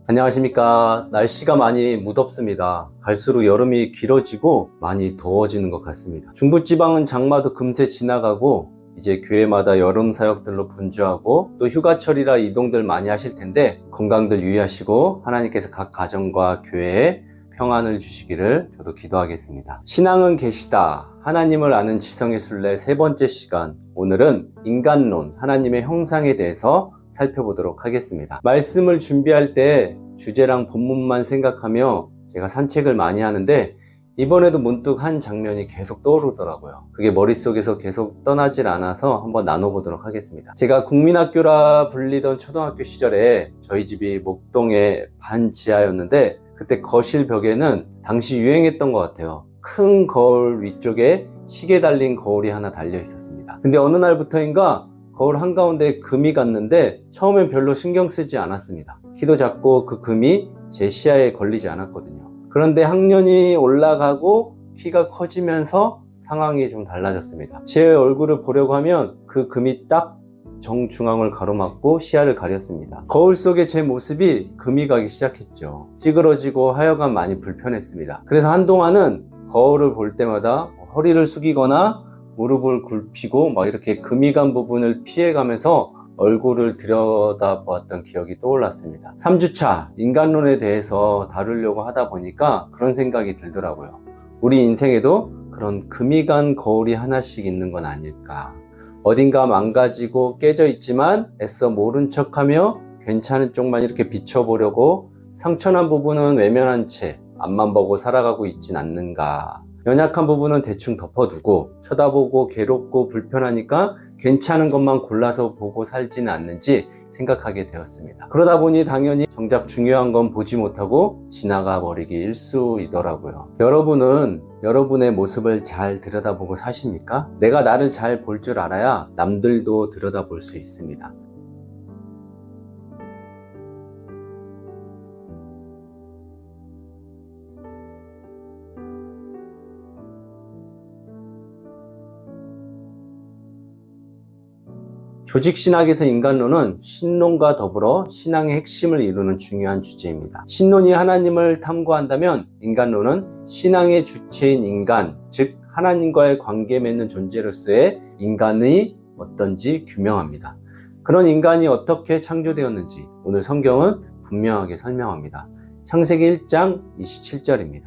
안녕하십니까. 날씨가 많이 무덥습니다. 갈수록 여름이 길어지고 많이 더워지는 것 같습니다. 중부지방은 장마도 금세 지나가고 이제 교회마다 여름 사역들로 분주하고 또 휴가철이라 이동들 많이 하실 텐데 건강들 유의하시고 하나님께서 각 가정과 교회에 평안을 주시기를 저도 기도하겠습니다. 신앙은 계시다. 하나님을 아는 지성의 순례 세 번째 시간. 오늘은 인간론, 하나님의 형상에 대해서 살펴보도록 하겠습니다. 말씀을 준비할 때 주제랑 본문만 생각하며 제가 산책을 많이 하는데 이번에도 문득 한 장면이 계속 떠오르더라고요. 그게 머릿속에서 계속 떠나질 않아서 한번 나눠보도록 하겠습니다. 제가 국민학교라 불리던 초등학교 시절에 저희 집이 목동의 반지하였는데 그때 거실 벽에는 당시 유행했던 것 같아요. 큰 거울 위쪽에 시계 달린 거울이 하나 달려 있었습니다. 근데 어느 날부터인가 거울 한가운데 금이 갔는데 처음엔 별로 신경 쓰지 않았습니다. 키도 작고 그 금이 제 시야에 걸리지 않았거든요. 그런데 학년이 올라가고 키가 커지면서 상황이 좀 달라졌습니다. 제 얼굴을 보려고 하면 그 금이 딱 정중앙을 가로막고 시야를 가렸습니다. 거울 속에 제 모습이 금이 가기 시작했죠. 찌그러지고 하여간 많이 불편했습니다. 그래서 한동안은 거울을 볼 때마다 허리를 숙이거나 무릎을 굽히고 막 이렇게 금이 간 부분을 피해가면서 얼굴을 들여다보았던 기억이 떠올랐습니다. 3주차 인간론에 대해서 다루려고 하다 보니까 그런 생각이 들더라고요. 우리 인생에도 그런 금이 간 거울이 하나씩 있는 건 아닐까. 어딘가 망가지고 깨져 있지만 애써 모른 척하며 괜찮은 쪽만 이렇게 비춰보려고 상처난 부분은 외면한 채 앞만 보고 살아가고 있진 않는가. 연약한 부분은 대충 덮어두고 쳐다보고 괴롭고 불편하니까 괜찮은 것만 골라서 보고 살지는 않는지 생각하게 되었습니다. 그러다 보니 당연히 정작 중요한 건 보지 못하고 지나가 버리기 일쑤이더라고요. 여러분은 여러분의 모습을 잘 들여다보고 사십니까? 내가 나를 잘 볼 줄 알아야 남들도 들여다볼 수 있습니다. 조직신학에서 인간론은 신론과 더불어 신앙의 핵심을 이루는 중요한 주제입니다. 신론이 하나님을 탐구한다면 인간론은 신앙의 주체인 인간, 즉 하나님과의 관계 맺는 존재로서의 인간이 어떤지 규명합니다. 그런 인간이 어떻게 창조되었는지 오늘 성경은 분명하게 설명합니다. 창세기 1장 27절입니다.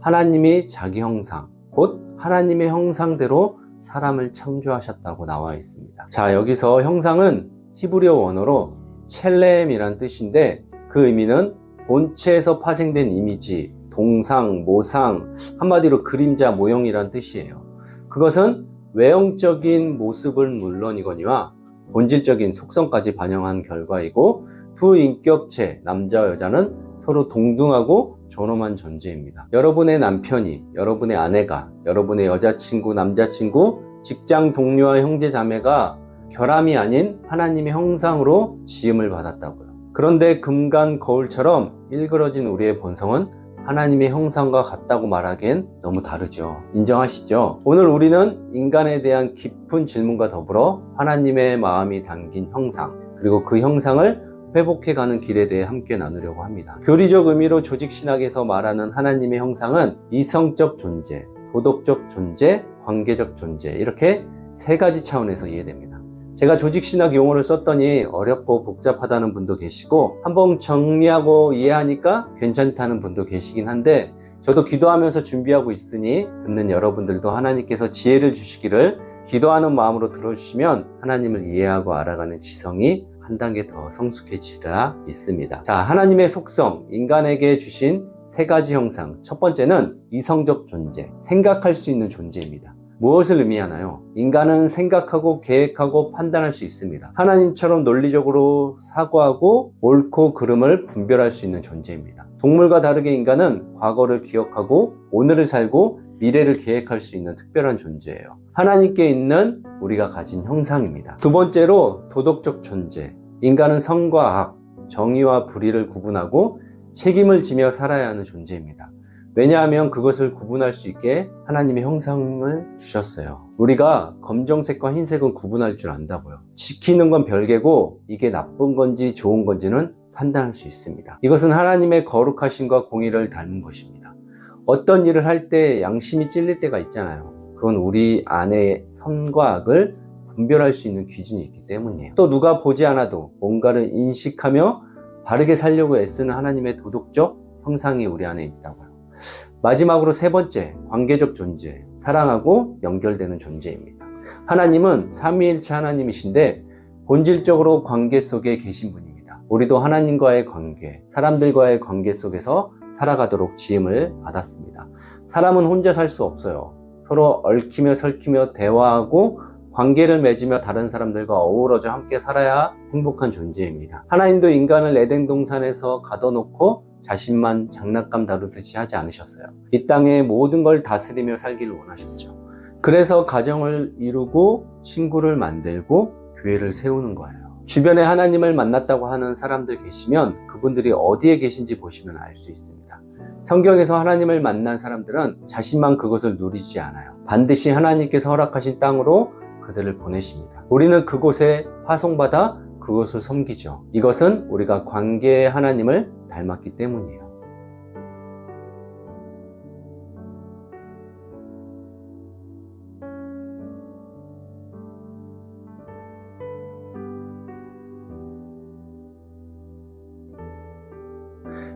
하나님이 자기 형상, 곧 하나님의 형상대로 사람을 창조하셨다고 나와 있습니다. 자, 여기서 형상은 히브리어 원어로 첼렘이란 뜻인데 그 의미는 본체에서 파생된 이미지, 동상, 모상, 한마디로 그림자, 모형이란 뜻이에요. 그것은 외형적인 모습은 물론이거니와 본질적인 속성까지 반영한 결과이고 두 인격체, 남자와 여자는 서로 동등하고 존엄한 존재입니다. 여러분의 남편이, 여러분의 아내가, 여러분의 여자친구, 남자친구, 직장 동료와 형제 자매가 결함이 아닌 하나님의 형상으로 지음을 받았다고요. 그런데 금간 거울처럼 일그러진 우리의 본성은 하나님의 형상과 같다고 말하기엔 너무 다르죠. 인정하시죠? 오늘 우리는 인간에 대한 깊은 질문과 더불어 하나님의 마음이 담긴 형상, 그리고 그 형상을 회복해가는 길에 대해 함께 나누려고 합니다. 교리적 의미로 조직신학에서 말하는 하나님의 형상은 이성적 존재, 도덕적 존재, 관계적 존재, 이렇게 세 가지 차원에서 이해됩니다. 제가 조직신학 용어를 썼더니 어렵고 복잡하다는 분도 계시고 한번 정리하고 이해하니까 괜찮다는 분도 계시긴 한데 저도 기도하면서 준비하고 있으니 듣는 여러분들도 하나님께서 지혜를 주시기를 기도하는 마음으로 들어주시면 하나님을 이해하고 알아가는 지성이 한 단계 더 성숙해지리라 믿습니다. 자, 하나님의 속성, 인간에게 주신 세 가지 형상. 첫 번째는 이성적 존재, 생각할 수 있는 존재입니다. 무엇을 의미하나요? 인간은 생각하고 계획하고 판단할 수 있습니다. 하나님처럼 논리적으로 사고하고 옳고 그름을 분별할 수 있는 존재입니다. 동물과 다르게 인간은 과거를 기억하고 오늘을 살고 미래를 계획할 수 있는 특별한 존재예요. 하나님께 있는 우리가 가진 형상입니다. 두 번째로 도덕적 존재. 인간은 선과 악, 정의와 불의를 구분하고 책임을 지며 살아야 하는 존재입니다. 왜냐하면 그것을 구분할 수 있게 하나님의 형상을 주셨어요. 우리가 검정색과 흰색은 구분할 줄 안다고요. 지키는 건 별개고 이게 나쁜 건지 좋은 건지는 판단할 수 있습니다. 이것은 하나님의 거룩하심과 공의를 닮은 것입니다. 어떤 일을 할 때 양심이 찔릴 때가 있잖아요. 그건 우리 안에 선과 악을 분별할 수 있는 기준이 있기 때문이에요. 또 누가 보지 않아도 뭔가를 인식하며 바르게 살려고 애쓰는 하나님의 도덕적 형상이 우리 안에 있다고요. 마지막으로 세 번째, 관계적 존재. 사랑하고 연결되는 존재입니다. 하나님은 삼위일체 하나님이신데 본질적으로 관계 속에 계신 분입니다. 우리도 하나님과의 관계, 사람들과의 관계 속에서 살아가도록 지음을 받았습니다. 사람은 혼자 살 수 없어요. 서로 얽히며 설키며 대화하고 관계를 맺으며 다른 사람들과 어우러져 함께 살아야 행복한 존재입니다. 하나님도 인간을 에덴 동산에서 가둬놓고 자신만 장난감 다루듯이 하지 않으셨어요. 이 땅의 모든 걸 다스리며 살기를 원하셨죠. 그래서 가정을 이루고 친구를 만들고 교회를 세우는 거예요. 주변에 하나님을 만났다고 하는 사람들 계시면 그분들이 어디에 계신지 보시면 알 수 있습니다. 성경에서 하나님을 만난 사람들은 자신만 그것을 누리지 않아요. 반드시 하나님께서 허락하신 땅으로 그들을 보내십니다. 우리는 그곳에 파송받아 그것을 섬기죠. 이것은 우리가 관계의 하나님을 닮았기 때문이에요.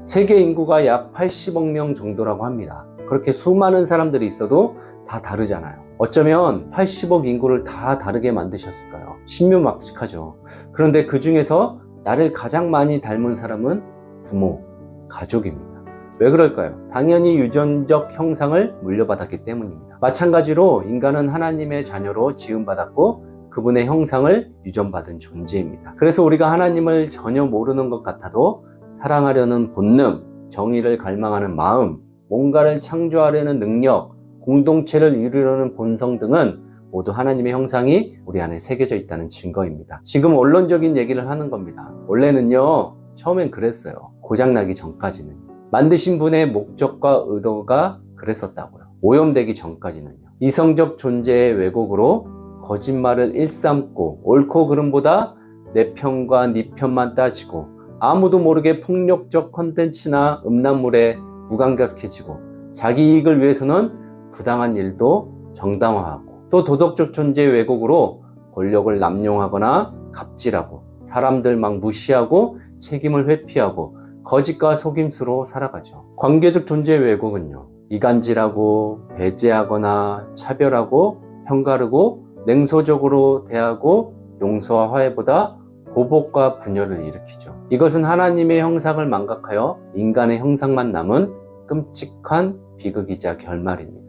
세계 인구가 약 80억 명 정도라고 합니다. 그렇게 수많은 사람들이 있어도 다 다르잖아요. 어쩌면 80억 인구를 다 다르게 만드셨을까요? 신묘막측하죠. 그런데 그 중에서 나를 가장 많이 닮은 사람은 부모, 가족입니다. 왜 그럴까요? 당연히 유전적 형상을 물려받았기 때문입니다. 마찬가지로 인간은 하나님의 자녀로 지음받았고 그분의 형상을 유전받은 존재입니다. 그래서 우리가 하나님을 전혀 모르는 것 같아도 사랑하려는 본능, 정의를 갈망하는 마음, 뭔가를 창조하려는 능력, 공동체를 이루려는 본성 등은 모두 하나님의 형상이 우리 안에 새겨져 있다는 증거입니다. 지금 원론적인 얘기를 하는 겁니다. 원래는요, 처음엔 그랬어요. 고장나기 전까지는. 만드신 분의 목적과 의도가 그랬었다고요. 오염되기 전까지는요. 이성적 존재의 왜곡으로 거짓말을 일삼고 옳고 그름보다 내 편과 네 편만 따지고 아무도 모르게 폭력적 콘텐츠나 음란물에 무감각해지고 자기 이익을 위해서는 부당한 일도 정당화하고 또 도덕적 존재의 왜곡으로 권력을 남용하거나 갑질하고 사람들 막 무시하고 책임을 회피하고 거짓과 속임수로 살아가죠. 관계적 존재의 왜곡은요, 이간질하고 배제하거나 차별하고 편가르고 냉소적으로 대하고 용서와 화해보다 보복과 분열을 일으키죠. 이것은 하나님의 형상을 망각하여 인간의 형상만 남은 끔찍한 비극이자 결말입니다.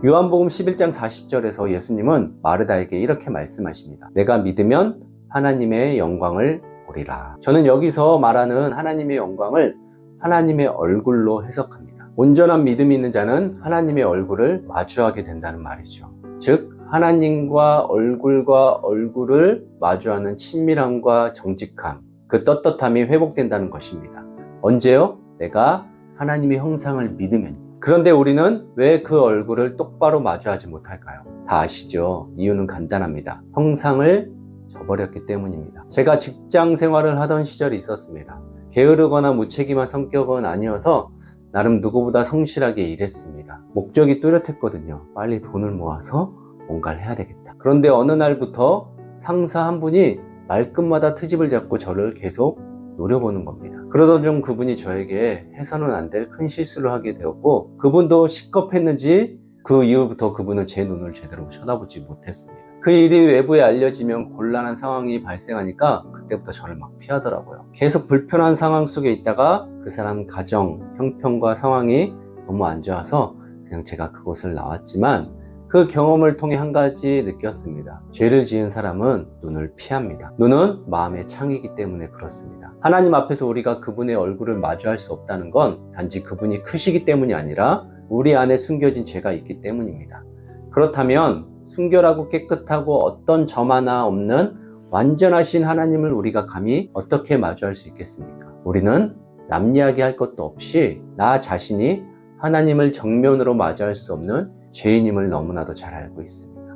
요한복음 11장 40절에서 예수님은 마르다에게 이렇게 말씀하십니다. 내가 믿으면 하나님의 영광을 보리라. 저는 여기서 말하는 하나님의 영광을 하나님의 얼굴로 해석합니다. 온전한 믿음이 있는 자는 하나님의 얼굴을 마주하게 된다는 말이죠. 즉 하나님과 얼굴을 마주하는 친밀함과 정직함, 그 떳떳함이 회복된다는 것입니다. 언제요? 내가 하나님의 형상을 믿으면. 그런데 우리는 왜 그 얼굴을 똑바로 마주하지 못할까요? 다 아시죠? 이유는 간단합니다. 형상을 저버렸기 때문입니다. 제가 직장 생활을 하던 시절이 있었습니다. 게으르거나 무책임한 성격은 아니어서 나름 누구보다 성실하게 일했습니다. 목적이 뚜렷했거든요. 빨리 돈을 모아서 뭔가를 해야 되겠다. 그런데 어느 날부터 상사 한 분이 말끝마다 트집을 잡고 저를 계속 노려보는 겁니다. 그러던 중 그분이 저에게 해서는 안 될 큰 실수를 하게 되었고, 그분도 식겁했는지 그 이후부터 그분은 제 눈을 제대로 쳐다보지 못했습니다. 그 일이 외부에 알려지면 곤란한 상황이 발생하니까 그때부터 저를 막 피하더라고요. 계속 불편한 상황 속에 있다가 그 사람 가정, 형편과 상황이 너무 안 좋아서 그냥 제가 그곳을 나왔지만, 그 경험을 통해 한 가지 느꼈습니다. 죄를 지은 사람은 눈을 피합니다. 눈은 마음의 창이기 때문에 그렇습니다. 하나님 앞에서 우리가 그분의 얼굴을 마주할 수 없다는 건 단지 그분이 크시기 때문이 아니라 우리 안에 숨겨진 죄가 있기 때문입니다. 그렇다면 순결하고 깨끗하고 어떤 점 하나 없는 완전하신 하나님을 우리가 감히 어떻게 마주할 수 있겠습니까? 우리는 남 이야기할 것도 없이 나 자신이 하나님을 정면으로 맞이할 수 없는 죄인임을 너무나도 잘 알고 있습니다.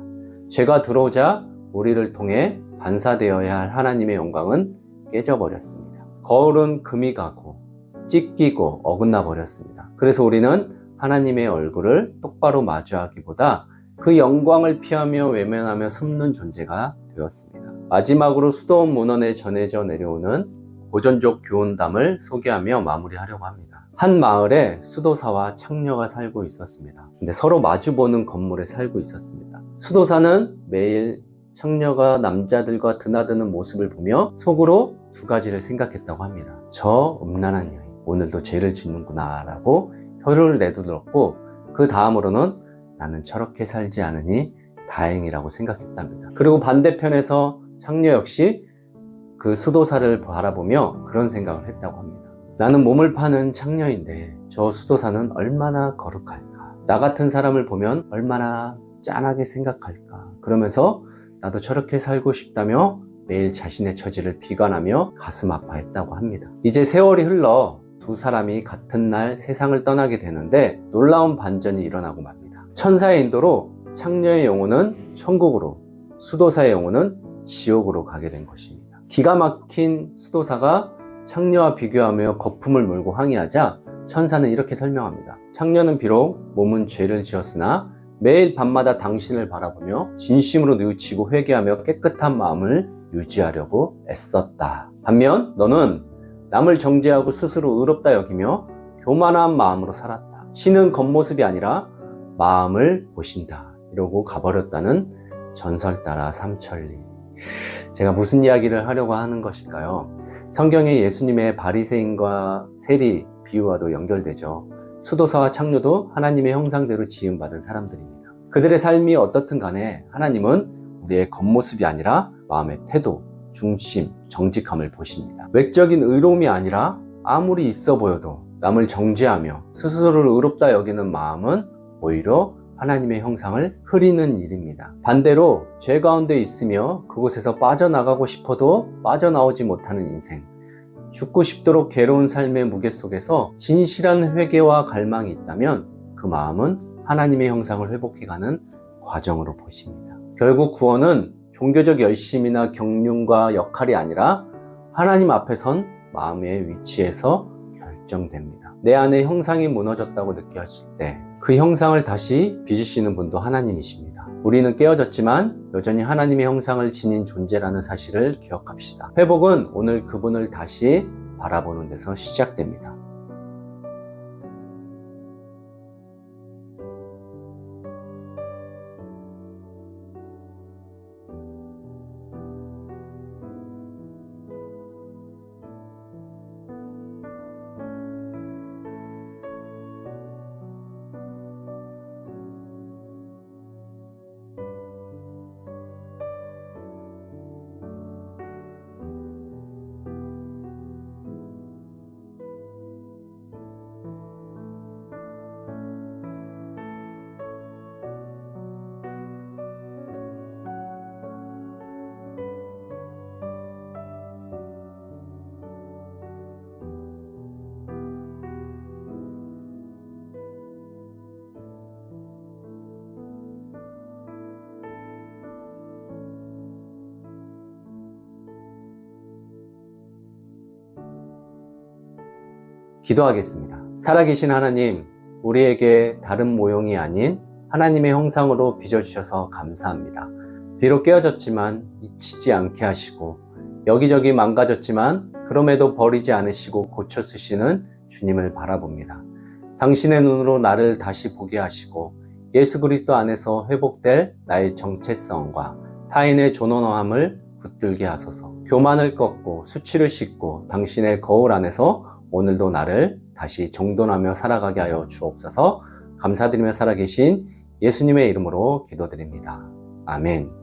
죄가 들어오자 우리를 통해 반사되어야 할 하나님의 영광은 깨져버렸습니다. 거울은 금이 가고 찢기고 어긋나 버렸습니다. 그래서 우리는 하나님의 얼굴을 똑바로 마주하기보다 그 영광을 피하며 외면하며 숨는 존재가 되었습니다. 마지막으로 수도원 문헌에 전해져 내려오는 고전적 교훈담을 소개하며 마무리하려고 합니다. 한 마을에 수도사와 창녀가 살고 있었습니다. 근데 서로 마주보는 건물에 살고 있었습니다. 수도사는 매일 창녀가 남자들과 드나드는 모습을 보며 속으로 두 가지를 생각했다고 합니다. 저 음란한 여인, 오늘도 죄를 짓는구나 라고 혀를 내두었고, 그 다음으로는 나는 저렇게 살지 않으니 다행이라고 생각했답니다. 그리고 반대편에서 창녀 역시 그 수도사를 바라보며 그런 생각을 했다고 합니다. 나는 몸을 파는 창녀인데 저 수도사는 얼마나 거룩할까? 나 같은 사람을 보면 얼마나 짠하게 생각할까? 그러면서 나도 저렇게 살고 싶다며 매일 자신의 처지를 비관하며 가슴 아파했다고 합니다. 이제 세월이 흘러 두 사람이 같은 날 세상을 떠나게 되는데 놀라운 반전이 일어나고 맙니다. 천사의 인도로 창녀의 영혼은 천국으로, 수도사의 영혼은 지옥으로 가게 된 것입니다. 기가 막힌 수도사가 창녀와 비교하며 거품을 물고 항의하자 천사는 이렇게 설명합니다. 창녀는 비록 몸은 죄를 지었으나 매일 밤마다 당신을 바라보며 진심으로 뉘우치고 회개하며 깨끗한 마음을 유지하려고 애썼다. 반면 너는 남을 정죄하고 스스로 의롭다 여기며 교만한 마음으로 살았다. 신은 겉모습이 아니라 마음을 보신다. 이러고 가버렸다는 전설 따라 삼천리. 제가 무슨 이야기를 하려고 하는 것일까요? 성경에 예수님의 바리새인과 세리 비유와도 연결되죠. 수도사와 창녀도 하나님의 형상대로 지음받은 사람들입니다. 그들의 삶이 어떻든 간에 하나님은 우리의 겉모습이 아니라 마음의 태도, 중심, 정직함을 보십니다. 외적인 의로움이 아니라 아무리 있어 보여도 남을 정죄하며 스스로를 의롭다 여기는 마음은 오히려 하나님의 형상을 흐리는 일입니다. 반대로 죄 가운데 있으며 그곳에서 빠져나가고 싶어도 빠져나오지 못하는 인생, 죽고 싶도록 괴로운 삶의 무게 속에서 진실한 회개와 갈망이 있다면 그 마음은 하나님의 형상을 회복해가는 과정으로 보십니다. 결국 구원은 종교적 열심이나 경륜과 역할이 아니라 하나님 앞에 선 마음의 위치에서 결정됩니다. 내 안에 형상이 무너졌다고 느꼈을 때 그 형상을 다시 빚으시는 분도 하나님이십니다. 우리는 깨어졌지만 여전히 하나님의 형상을 지닌 존재라는 사실을 기억합시다. 회복은 오늘 그분을 다시 바라보는 데서 시작됩니다. 기도하겠습니다. 살아계신 하나님, 우리에게 다른 모형이 아닌 하나님의 형상으로 빚어주셔서 감사합니다. 비록 깨어졌지만 잊히지 않게 하시고 여기저기 망가졌지만 그럼에도 버리지 않으시고 고쳐 쓰시는 주님을 바라봅니다. 당신의 눈으로 나를 다시 보게 하시고 예수 그리스도 안에서 회복될 나의 정체성과 타인의 존엄함을 붙들게 하소서. 교만을 꺾고 수치를 씻고 당신의 거울 안에서 오늘도 나를 다시 정돈하며 살아가게 하여 주옵소서. 감사드리며 살아계신 예수님의 이름으로 기도드립니다. 아멘.